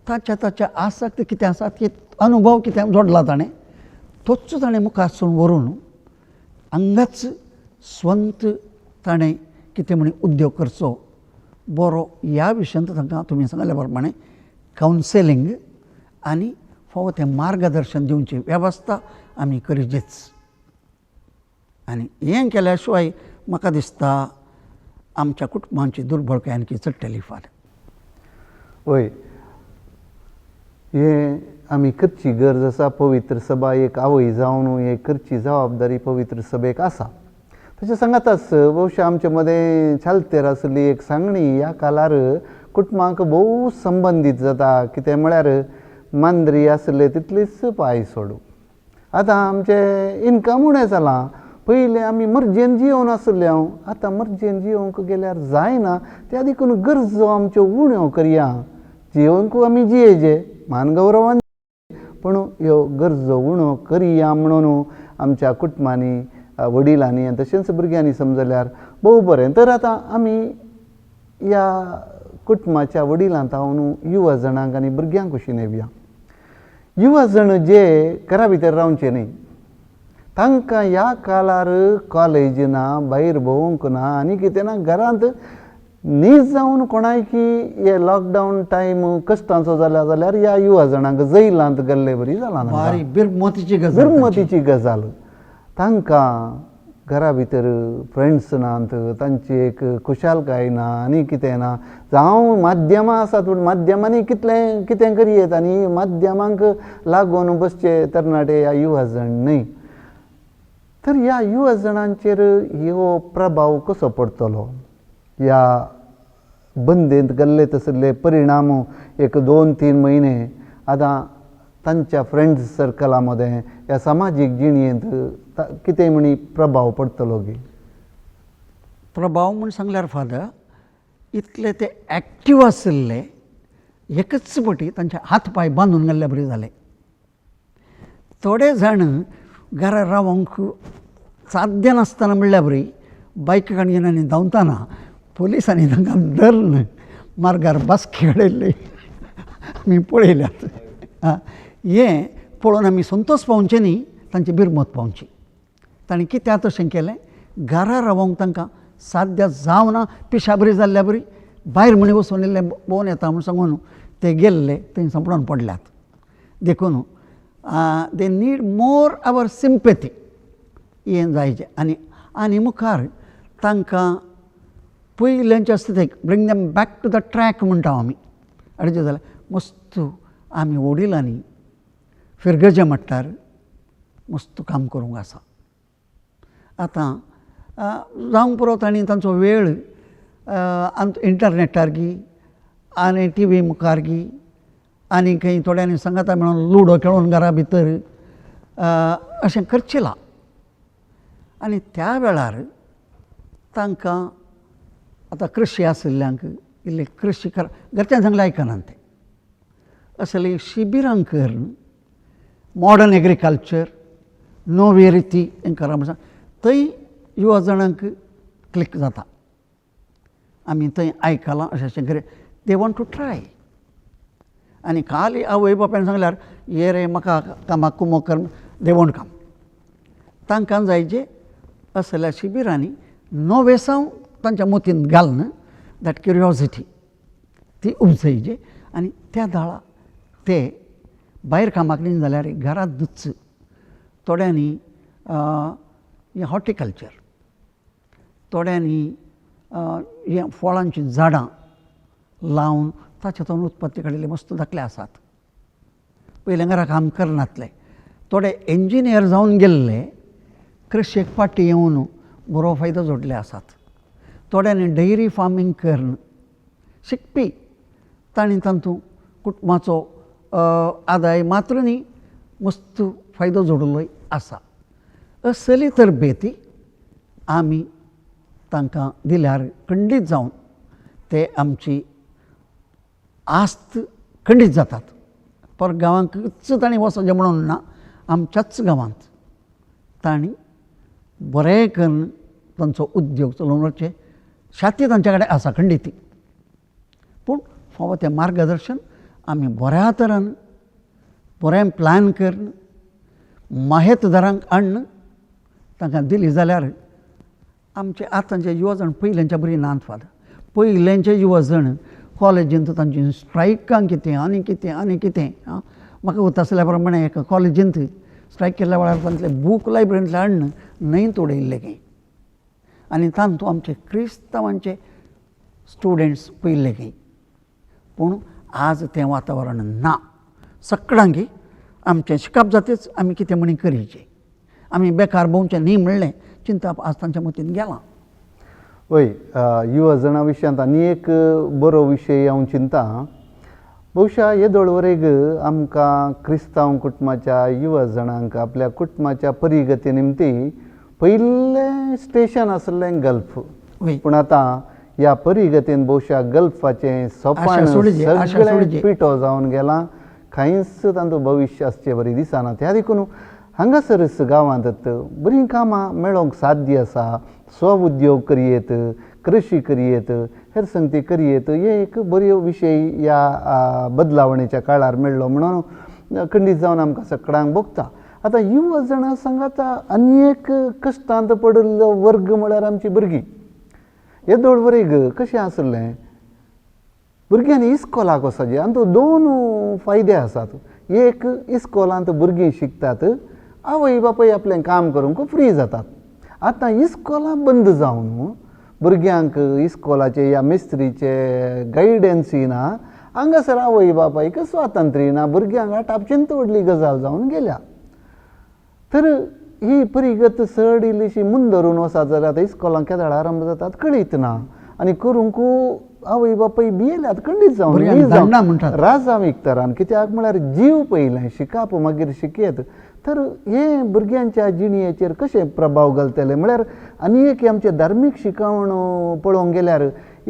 ताच्या आसक्त कितें आसा ते अनुभव कितें जोडला ताणें तोच ताणें मुखारसून व्हरून हांगाच स्वंत ताणें कितें म्हण उद्योग करचो बरो ह्या विशयांत तांकां तुमी सांगल्या प्रमाणें कावन्सिलींग आनी फावो तें मार्गदर्शन दिवची वेवस्था आमी करचीच. आनी हें केल्या शिवाय म्हाका दिसता आमच्या कुटुंबांची दुर्बळकाय आणखी चडटली फार. वय हें आमी करची गरज आसा. पवित्र सभा एक आवय जावन हे करची जबाबदारी पवित्र सभेक आसा. तशें सांगाताच भोवशा आमचे मदें चालतेर आसली एक सांगणी ह्या काळार कुटुंबांक भोव संबंदीत जाता. कितें म्हळ्यार मांद्री आसले तितलीच पाय सोडू. आतां आमचें इन्कम उणें जालां. पयलीं आमी मर्जेन जियोवन आसल्यो, आतां मर्जेन जियोवंक गेल्यार जायना. त्या देखून गरजो आमच्यो उण्यो करया. जियोवंक आमी जियेचे मानगौरवान, पूण ह्यो गरजो उण्यो करया म्हणून आमच्या कुटुंबांनी, वडिलांनी आनी तशेंच भुरग्यांनी समजल्यार भोव बरें. तर आतां आमी ह्या कुटुंबाच्या वडिलांत हांव युवा जणांक आनी भुरग्यांक कशीं येवया. युवा जण जे घरा भितर रावचे न्ही, तांकां ह्या काळार कॉलेज ना, भायर भोवंक ना आनी कितें ना, घरांत न्ही जावन कोणायकी हे लॉकडावन टायम कश्टांचो जाल्या जाल्यार ह्या युवा जणांक जैलांत गेल्ले बरी जालां ना. बिरमतीची गजाल. तांकां घरा भितर फ्रेंड्स नात, तांची एक खुशालकाय ना आनी कितें ना. जावं माध्यमां आसात पूण माध्यमांनी कितें करियेत आनी माध्यमांक लागून बसचे तरणाटे ह्या युवा जण न्ही. तर ह्या युवा जणांचेर ह्यो प्रभाव कसो पडटलो. ह्या बंदेंत गेल्ले तसले परिणाम एक 2-3 म्हयने आतां तांच्या फ्रेंड्स सर्कलामध्ये ह्या सामाजीक जिणेंत कितें म्हणी प्रभाव पडटलो गे? प्रभाव म्हूण सांगल्यार फादर इतले ते एक्टीव आशिल्ले एकच फावटी तांचे हात पाय बांदून गेल्ले बरे जाले. थोडे जाण घरा रावंक साध्य नासतना म्हणल्या बरी बायक काडून आनी धांवतना पुलिसांनी तांकां धरून मार्गार बासकी हाडयल्ली आमी पळयल्यात. हें पळोवन आमी संतोश पावचे न्ही, तांची भिरमत पावची. तांणी कित्याक तशें केलें? घरा रावंक तांकां साध्य जावना, पिशाबरी जाल्ल्या बरी भायर म्हणी वचून इल्ले भोंवन येता म्हूण सांगून ते गेल्ले थंय संपडोन पडल्यात. देखून दे नीड मोर आवर सिंपॅथी हें जायचें. आनी मुखार तांकां पयल्यांच्या स्थितीक bring them back to the track म्हणटा आमी. हाडचें जाल्यार मस्त आमी वडिलांनी फिरगेचे म्हटल्यार मस्त काम करूंक आसा. आतां जावंक पुरो तांणी तांचो वेळ इंटरनॅटार गी आनी टी व्ही मुखार गी आनी खंय थोड्यांनी सांगाता मेळून लुडो खेळून घरा भितर अशें करचिलां. आनी त्या वेळार तांकां आतां कृशी आशिल्ल्यांक इल्ली कृशी कर घरच्यान सांगलें आयकनात ते. असली शिबिरां कर, मॉडर्न एग्रिकल्चर, नवी रिती हें करा म्हणून थंय युवा जाणांक क्लिक जाता. आमी थंय आयकलां अशें करें. They want to try. आनी खाली आवय बापायन सांगल्यार ये रे म्हाका कामाक कुमो कर, दे वॉन्ट कम. तांकां जायचे असल्या शिबिरांनी नवेसांव तांच्या मतींत घालन दॅट क्युरियोसिटी ती उपजयचे. आनी त्या दाळा ते भायर कामाक न्ही जाल्यार घरांत नुच थोड्यांनी हें हॉर्टिकल्चर, थोड्यांनी हें फळांचीं झाडां लावन ताच्यातून उत्पत्ती काडिल्ले मस्त दाखले आसात. पयले घरा काम करनातले, थोडे इंजिनियर जावन गेल्ले कृशेक फाटी येवन बरो फायदो जोडले आसात. थोड्यांनी डेयरी फार्मींग करून शिकपी तांणी तातूंत कुटुंबाचो आदाय मात्र न्ही मस्त फायदो जोडिल्लोय आसा. असली तरबेती आमी तांकां दिल्यार खंडीत जावन ते आमची आस्त खंडीत जातात. परगांवांकच तांणी वचचें म्हणून ना, आमच्याच गांवांत तांणी बरें करून तांचो उद्योग चलोवन वचचें शाती तांचे कडेन आसा खंडीती. पूण फावो तें मार्गदर्शन आमी बऱ्या तरान बरें प्लॅन करून माहेतदारांक हाडून तांकां दिली जाल्यार आमचे आतांचे युवा जण पयल्यांच्या बरी नात फादर. पयल्यांचे युवा जण कॉलेजींत तांची स्ट्रायकां कितें आनी कितें आनी कितें. म्हाका वता आसल्या प्रमाणे एका कॉलेजींत स्ट्रायक केल्ल्या वेळार तांतले बूक लायब्ररींतले हाडून न्हंयेंत उडयल्ले खंय. आनी तातूंत आमचे क्रिस्तांवांचे स्टुडंट्स पयल्ले खंय. पूण आज तें वातावरण ना. सगळ्यांक आमचें शिकप जातेच आमी कितें म्हणी करीचें. आमी बेकार भोंवचें न्ही म्हणलें चिंता आज तांच्या मतींत गेलां. वय युवा जणां विशयांत आनी एक बरो विशय हांव चिंतां. बहुशा हे दळवरेक आमकां क्रिस्तांव कुटुंबाच्या युवा जणांक आपल्या कुटुंबाच्या परिगती निमती पयलें स्टेशन आसलें गल्फ. पूण आतां ह्या परिगतीन बहुशा गल्फाचें सोपान सगळें पिठो जावन गेलां. खंयच तांचो भविश्य आसचें बरी दिसना. त्या देखून हांगासरच गांवांत बरीं कामां मेळोवंक साध्य आसा. स्व उद्योग करयेत, कृशी करयेत, हेर संगती करयेत. हे एक बऱ्यो विशय ह्या बदलावणेच्या काळार मेळ्ळो म्हणून खंडीत जावन आमकां सगळ्यांक भोगता. आतां युवा जणां सांगाता आनी एक कश्टांत पडिल्लो वर्ग म्हळ्यार आमची भुरगीं. हे दळवरेक कशें आसलें, भुरग्यांनी इस्कॉलाक वचचें. आनी तो दोन फायदे आसात. एक, इस्कॉलांत भुरगीं शिकतात, आवय बापूय आपलें काम करूंक फ्री जातात. आतां इस्कॉलां बंद जावन भुरग्यांक इस्कॉलाचे या मेस्त्रीचे गायडन्सी ना. हांगासर आवय बापायक स्वातंत्र्य ना. भुरग्यांक आटापचिंत व्हडली गजाल जावन गेल्या. तर ही परिगत चड इल्लीशी मुंदरून वचत जाल्यार आतां इस्कॉलांक केदाळ आरंभ जातात कळीत ना. आनी करूंक आवय बापूय भियेल्यात खंडीत जावन भुरग्यांक न्ही धाडना जावन म्हणटात. राजावीक तरान कित्याक म्हळ्यार जीव पयलें शिकाप मागीर शिकयत तर हे भुरग्यांच्या जिणेचेर कशें प्रभाव घालतले म्हळ्यार आनी एक आमचे धार्मीक शिकवण पळोवंक गेल्यार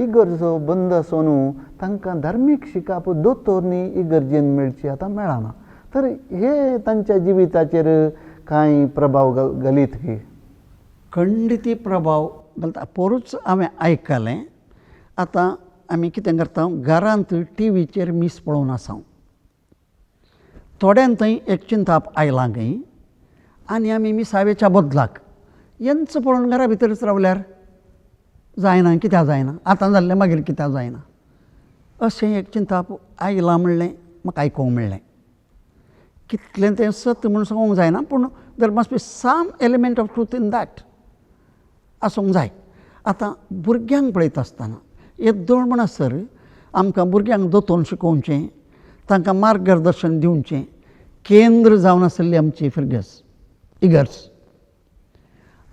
इगर्जो बंद आसून तांकां धार्मीक शिकाप दोतोर न्ही इगर्जेन मेळची आतां मेळना तर हे तांच्या जिविताचेर कांय प्रभाव घालीत की खंडिती प्रभाव घालता पोरूच हांवें आयकलें आतां आमी कितें करता घरांत टीव्हीचेर मीस पळोवन आसा थोड्यान थंय एक चिंताप आयलां खंय आनी आमी मिसावेच्या बदलाक येंच पळोवन घरा भितरच रावल्यार जायना कित्याक जायना आतां जाल्लें मागीर कित्याक जायना अशें एक चिंताप आयलां म्हणलें म्हाका आयकूंक म्हणलें कितलें तें सत म्हूण सांगूंक जायना पूण there must be some element of truth in that आसूंक जाय आतां भुरग्यांक पळयता आसतना येद्दोळ म्हणसर आमकां भुरग्यांक दोतोन शिकोवचें तांकां मार्गदर्शन दिवचें केंद्र जावन आसली आमची इगर्ज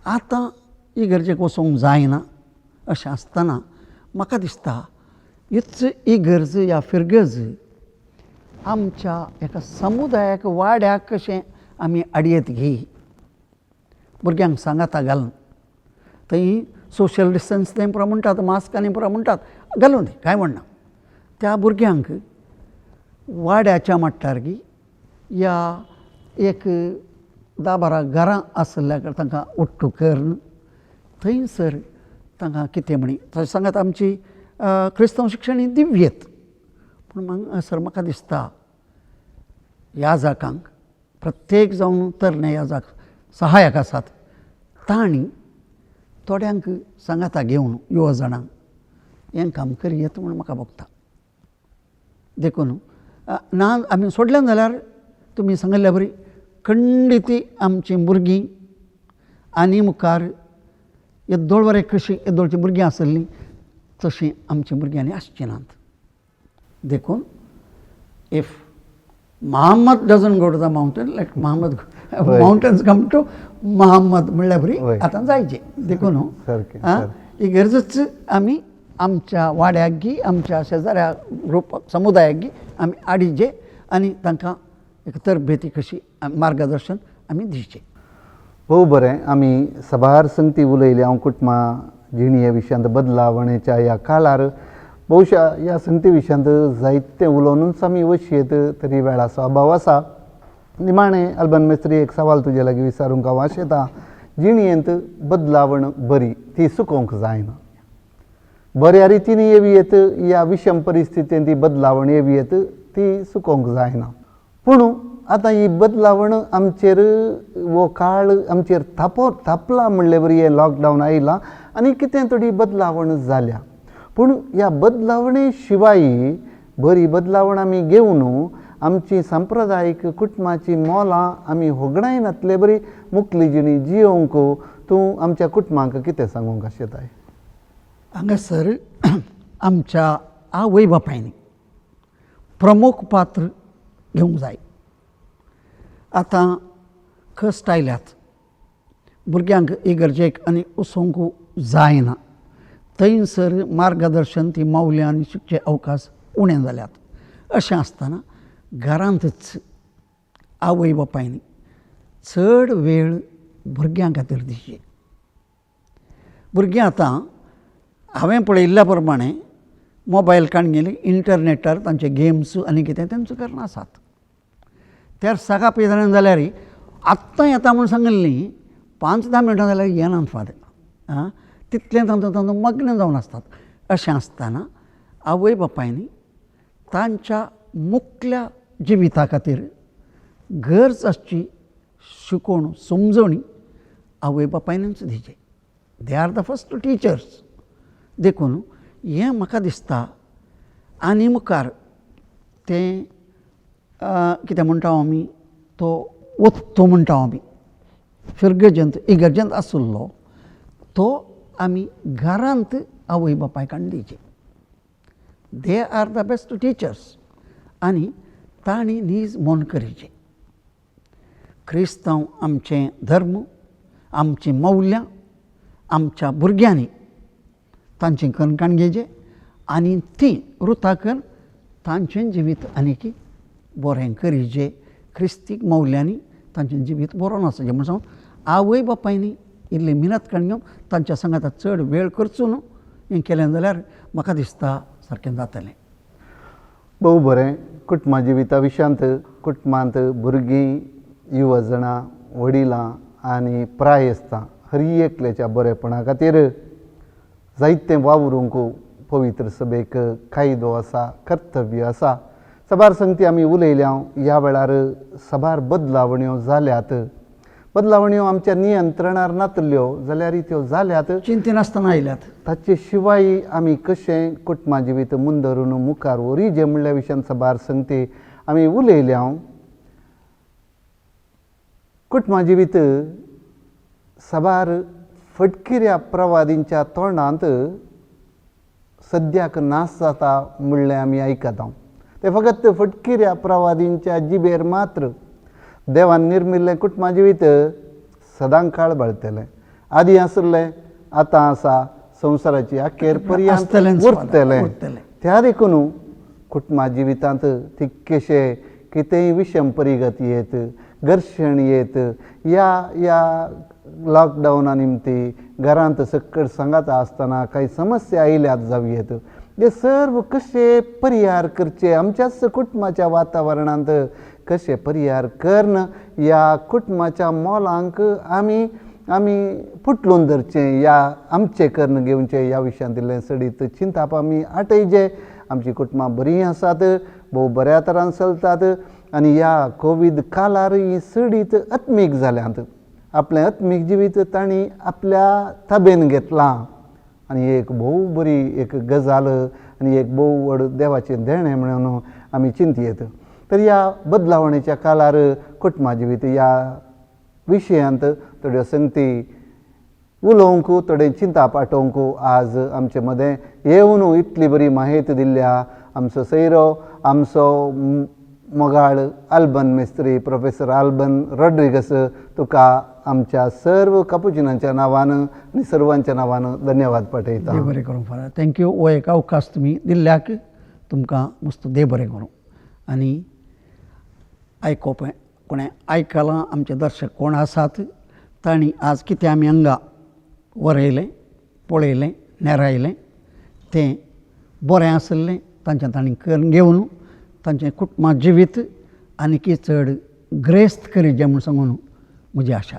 आतां इगर्जेक वचोंक जायना अशें आसतना म्हाका दिसता हीच इगर्ज या फिरगज आमच्या एका समुदायाक वाड्याक कशें आमी आडयेत घे भुरग्यांक सांगाता घालून थंय सोशल डिस्टन्स तें पुरो म्हणटात मास्क आनी पुरो म्हणटात घालूं दी कांय म्हणना त्या भुरग्यांक वाड्याच्या मट्टार या एक 10-12 घरां आसल्या तांकां ओट्टू करून थंयसर तांकां कितें म्हणी तशें सांगात आमची क्रिस्तांव शिक्षण ही दिव्यत पूण हांगासर म्हाका दिसता याजकांक प्रत्येक जावन तरणे याजक सहाय्यक आसात तांणी थोड्यांक सांगाता घेवन युवा जाणांक हें काम करियत म्हूण म्हाका भोगता देखून ना आमी सोडलें जाल्यार तुमी सांगल्या बरी खंडिती आमची भुरगीं आनी मुखार येद्दोळ बरें कशीं येद्दोळचीं भुरगीं आसलीं तशीं आमचीं भुरगीं आनी आसचीं नात देखून if Muhammad doesn't go to the mountain, like mountains come to Muhammad म्हणल्या बरी आतां जायचें देखून ही गरजच आमी आमच्या वाड्याक गी आमच्या शेजाऱ्या ग्रुपाक समुदायाक गी आमी आडिचे आनी तांकां एक तरबेती कशी मार्गदर्शन आमी दिवचें भोव बरें आमी सभार संगती उलयली हांव कुटुंबां जिणये विशयांत बदलावणेच्या ह्या काळार भोवशा ह्या संगती विशयांत जायतें उलोवनूच आमी वचयत तरी वेळाचो अभाव आसा निमाणें अल्बन मेस्त्री एक सवाल तुजे लागीं विचारूंक हांव आशेतां जिणयेंत बदलावण बरी ती सुकोवंक जायना बऱ्या रितीन येवयेत ह्या विशम परिस्थितींत ती बदलावण येवयेत ती सुकोवंक जायना पूण आतां ही बदलावण आमचेर वो काळ आमचेर थापला म्हणले बरी हें लॉकडावन आयलां आनी कितें तरी बदलावण जाल्या पूण ह्या बदलावणे शिवाय बरी बदलावण आमी घेवन आमची सांप्रदायीक कुटुंबाची मोलां आमी होगडायनातले बरी मुक्ली जिणी जियोवंक तूं आमच्या कुटुंबांक कितें सांगूंक आशेताय हांगासर आमच्या आवय बापायनी प्रमुख पात्र घेवंक जाय आतां खस्ट आयल्यात भुरग्यांक इगर्जेक आनी वचोंक जायना थंयसर मार्गदर्शन ती मावल्या आनी शिकचे अवकाश उणें जाल्यात अशें आसतना घरांतच आवय बापायनी चड वेळ भुरग्यां खातीर दिवची भुरगीं आतां हांवें पळयल्ल्या प्रमाणें मोबायल काडून गेले इंटरनेटार तांचे गेम्स आनी कितें तेंचो करना आसात त्यार सकाळ पेजान जाल्यार आत्तां येता म्हूण सांगली 5-10 मिनटां जाल्यार येनात फाल्यां तितलें तांचो मग्न जावन आसतात अशें आसतना आवय बापायनी तांच्या मुखल्या जिविता खातीर गरज आसची शिकोवण समजणी आवय बापायनीच दिवचें they are the first teachers देखून हें म्हाका दिसता आनी मुखार तें कितें म्हणटा आमी तो वत्तो म्हणटा आमी फिरगजंत इगर्जंत आसुल्लो तो आमी घरांत आवय बापायक दिवचे they are the best teachers आनी तांणी नीज मोन करीचें क्रिस्तांव आमचें धर्म आमचीं मौल्यां आमच्या भुरग्यांनी तांचें कणकाण घेवचें आनी ती रुताकर तांचें जिवीत आनीक बरें करी जे क्रिस्तीक मौल्यांनी तांचें जिवीत बरोवन आसा जे म्हण सांगून आवय बापायनी इल्ली मिनत काडून तांच्या सांगात चड वेळ करचो न्हू हें केलें जाल्यार म्हाका दिसता सारकें जातलें. भोव बरें. कुटुंबा जिविता विशयांत कुटुंबांत भुरगीं, युवजणां, वडिलां आनी प्रायस्तां हर एकल्याच्या बरेपणा खातीर जायतें वावरूंक पवित्र सभेक कायदो आसा, कर्तव्य आसा. सभार संगती आमी उलयल्या ह्या वेळार सभार बदलावण्यो जाल्यात. बदलावण्यो आमच्या नियंत्रणार नातल्यो जाल्यार त्यो जाल्यात. चिंतेनासतना आयल्यात. ताचे शिवाय आमी कशें कुटुंबा जिवीत मुंदरून मुखार व्हरी जे म्हणल्या विशयान सभार संगती आमी उलयल्या. कुटुंबा जिवीत सभार फटकिऱ्या प्रवादींच्या तोंडांत सद्याक नाश जाता म्हणलें आमी आयकता. ते फकत फटकिऱ्या प्रवादींच्या जिबेर मात्र देवान निर्मिल्लें कुटुंबा जिवीत सदां काळ बाळतलें. आदी आसलें, आतां आसा, संवसाराची अखेर पर्यंत उरतलें. त्या देखून कुटुंबा जिवितांत तितकेशे कितेंय विशम परिगत येत, घर्शण येत, ह्या लॉकडावना निमती घरांत सक्कड सांगाता आसतना काही समस्या आयल्यात जावं येत. हे सर्व कशे परिहार करचे, आमच्याच कुटुंबाच्या वातावरणांत कशे परिहार करून ह्या कुटुंबाच्या मोलांक आमी फुटलून धरचें, या आमचें कर्ण घेवचें ह्या विशयांत इल्लें सडीत चिंताप आमी आटयचें. आमची कुटुंबां बरीं आसात, भोव बऱ्या तरान चलतात आनी ह्या कोवीड काळार ही सडीत आत्मीक जाल्यांत. आपलें आत्मीक जिवीत तांणी आपल्या ताबेन घेतलां आनी एक भोव बरी एक गजाल आनी एक भोव व्हड देवाचें देणें म्हणून आमी चिंतयेत. तर ह्या बदलावणेच्या काळार कुटुंबा जिवीत ह्या विशयांत थोड्यो संगती उलोवंक, थोडें चिंता पाठोवंक आज आमचे मदें येवन इतली बरी माहिती दिल्ल्या आमचो सैरो, आमचो मोगाळ आल्बन मेस्त्री प्रोफेसर आल्बन रॉड्रिगस, तुका आमच्या सर्व कापुचिनांच्या नांवान आनी सर्वांच्या नांवान धन्यवाद पाठयता. देव बरें करूं फाल्यां. थँक्यू. हो एक अवकाश तुमी दिल्ल्याक तुमकां मस्त देव बरें करूं. आनी आयकोप कोणें आयकलां, आमचे दर्शक कोण आसात तांणी आज कितें आमी हांगा वरयलें, पळयलें, नेरायलें तें बरें आसलें. तांचें तांणी करून घेवन तांचें कुटुंबा जिवीत आनीक चड ग्रेस्त करी जें म्हूण सांगून म्हजी आशा.